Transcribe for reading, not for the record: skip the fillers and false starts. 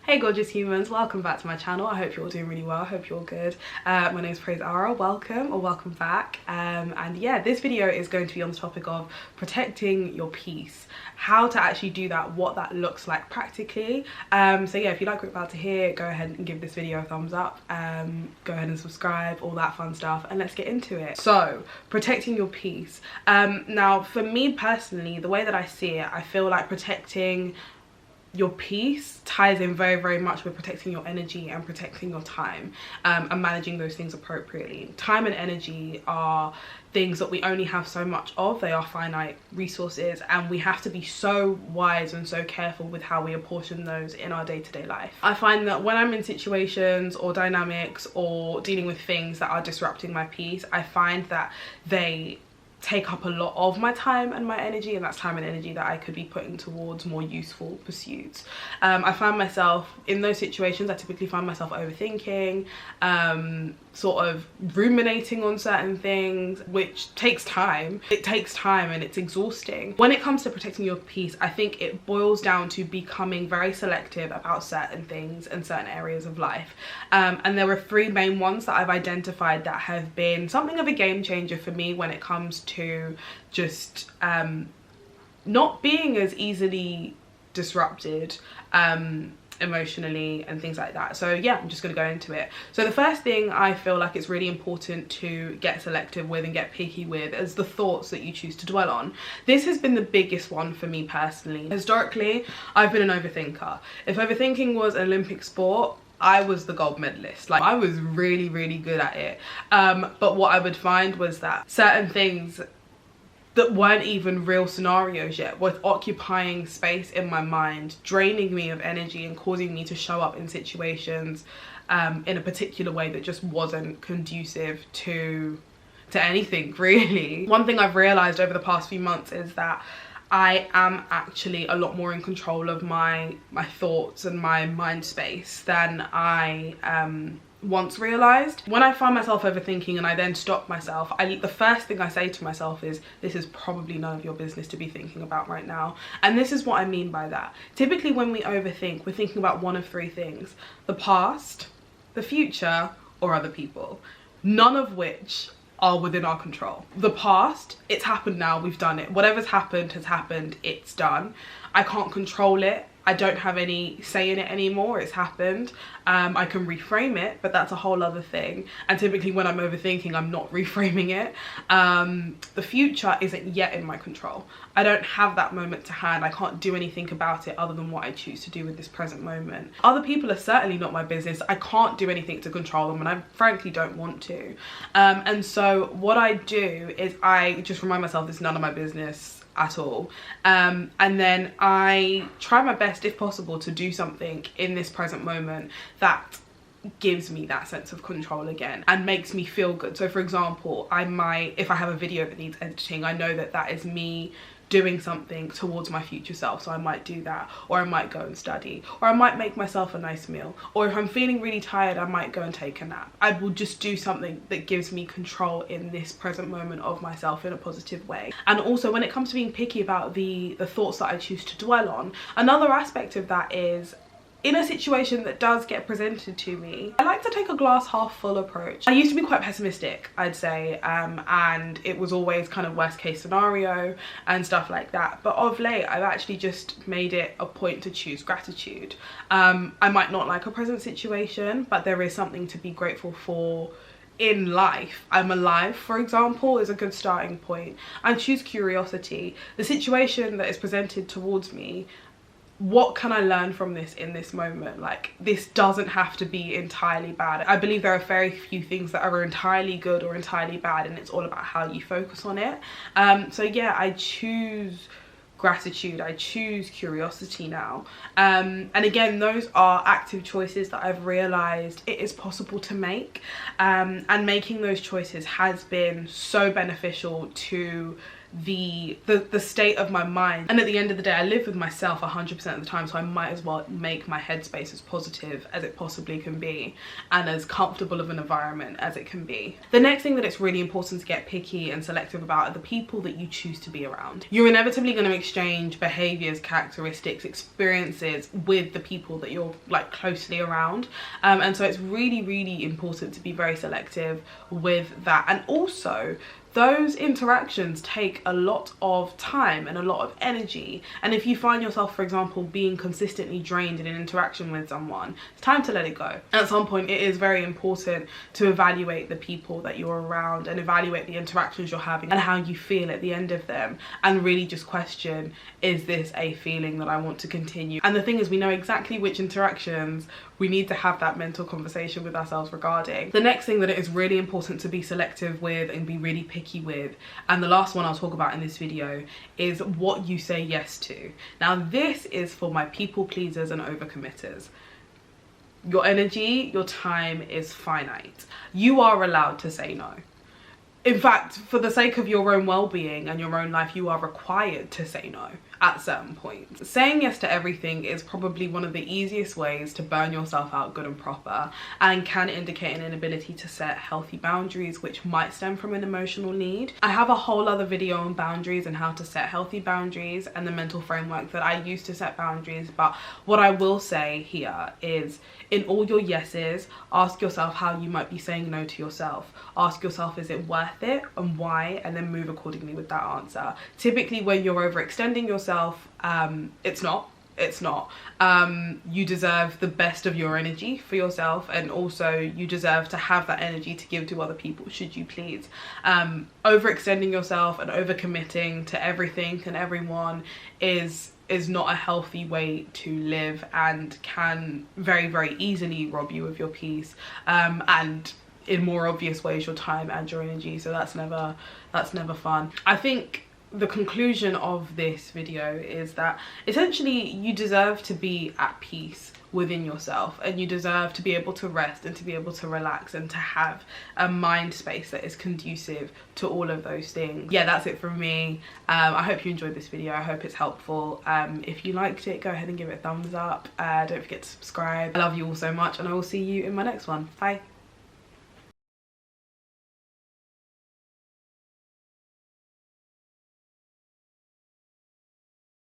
Hey gorgeous humans, welcome back to my channel. I hope you're all doing really well. I hope you're all good. My name is Praiseara. Welcome or welcome back. And yeah, this video is going to be on the topic of protecting your peace, how to actually do that, what that looks like practically. So yeah, if you like what you're about to hear, go ahead and give this video a thumbs up. Go ahead and subscribe, all that fun stuff, and let's get into it. So protecting your peace. Now for me personally, the way that I see it, I feel like protecting your peace ties in very much with protecting your energy and protecting your time, and managing those things appropriately. Time and energy are things that we only have so much of. They are finite resources, and we have to be so wise and so careful with how we apportion those in our day-to-day life. I find that when I'm in situations or dynamics or dealing with things that are disrupting my peace, I find that they take up a lot of my time and my energy, and that's time and energy that I could be putting towards more useful pursuits. I find myself in those situations, I typically find myself overthinking, sort of ruminating on certain things, which takes time. It takes time and it's exhausting. When it comes to protecting your peace, I think it boils down to becoming very selective about certain things and certain areas of life. And there are three main ones that I've identified that have been something of a game changer for me when it comes to just not being as easily disrupted emotionally and things like that. So yeah, I'm just going to go into it. So the first thing I feel like it's really important to get selective with and get picky with is the thoughts that you choose to dwell on. This has been the biggest one for me personally. Historically, I've been an overthinker. If overthinking was an Olympic sport, I was the gold medalist. Like, I was really good at it. But what I would find was that certain things that weren't even real scenarios yet were occupying space in my mind, draining me of energy and causing me to show up in situations in a particular way that just wasn't conducive to anything really. One thing I've realized over the past few months is that I am actually a lot more in control of my thoughts and my mind space than I once realized. When I find myself overthinking and I then stop myself, the first thing I say to myself is, this is probably none of your business to be thinking about right now. And this is what I mean by that. Typically when we overthink, we're thinking about one of three things: the past, the future, or other people, none of which are within our control. The past, it's happened now, we've done it. Whatever's happened has happened, it's done. I can't control it. I don't have any say in it anymore. It's happened. I can reframe it, but that's a whole other thing. And typically when I'm overthinking, I'm not reframing it. The future isn't yet in my control. I don't have that moment to hand. I can't do anything about it other than what I choose to do with this present moment. Other people are certainly not my business. I can't do anything to control them, and I frankly don't want to. And so what I do is I just remind myself this is none of my business at all, and then I try my best, if possible, to do something in this present moment that gives me that sense of control again and makes me feel good. So for example, I might, if I have a video that needs editing, I know that that is me doing something towards my future self, so I might do that, or I might go and study, or I might make myself a nice meal, or if I'm feeling really tired, I might go and take a nap. I will just do something that gives me control in this present moment of myself in a positive way. And also when it comes to being picky about the thoughts that I choose to dwell on, another aspect of that is, in a situation that does get presented to me, I like to take a glass half full approach. I used to be quite pessimistic, I'd say, and it was always kind of worst case scenario and stuff like that. But of late, I've actually just made it a point to choose gratitude. I might not like a present situation, but there is something to be grateful for in life. I'm alive, for example, is a good starting point. And choose curiosity. The situation that is presented towards me, what can I learn from this in this moment? Like, this doesn't have to be entirely bad. I believe there are very few things that are entirely good or entirely bad, and it's all about how you focus on it. So yeah, I choose gratitude, I choose curiosity now. And again, those are active choices that I've realized it is possible to make, and making those choices has been so beneficial to the state of my mind. And at the end of the day, I live with myself 100% of the time, so I might as well make my headspace as positive as it possibly can be and as comfortable of an environment as it can be. The next thing that it's really important to get picky and selective about are the people that you choose to be around. You're inevitably going to exchange behaviors, characteristics, experiences with the people that you're like closely around. And so it's really, really important to be very selective with that. And also, those interactions take a lot of time and a lot of energy, and if you find yourself, for example, being consistently drained in an interaction with someone, it's time to let it go. At some point, it is very important to evaluate the people that you're around and evaluate the interactions you're having and how you feel at the end of them, and really just question, is this a feeling that I want to continue? And the thing is, we know exactly which interactions we need to have that mental conversation with ourselves regarding. The next thing that it is really important to be selective with and be really picky with, and the last one I'll talk about in this video, is what you say yes to. Now this is for my people pleasers and overcommitters. Your energy, your time is finite. You are allowed to say no. In fact, for the sake of your own well-being and your own life, you are required to say no at certain points. Saying yes to everything is probably one of the easiest ways to burn yourself out good and proper, and can indicate an inability to set healthy boundaries, which might stem from an emotional need. I have a whole other video on boundaries and how to set healthy boundaries and the mental framework that I use to set boundaries, but what I will say here is, in all your yeses, ask yourself how you might be saying no to yourself. Ask yourself, is it worth it, and why, and then move accordingly with that answer. Typically when you're overextending yourself, it's not. You deserve the best of your energy for yourself, and also you deserve to have that energy to give to other people, should you please. Overextending yourself and overcommitting to everything and everyone is not a healthy way to live, and can very, very easily rob you of your peace, and in more obvious ways your time and your energy. So that's never fun. I think the conclusion of this video is that essentially you deserve to be at peace within yourself, and you deserve to be able to rest and to be able to relax and to have a mind space that is conducive to all of those things. Yeah, that's it from me. I hope you enjoyed this video. I hope it's helpful. If you liked it, go ahead and give it a thumbs up. Don't forget to subscribe. I love you all so much, and I will see you in my next one. Bye.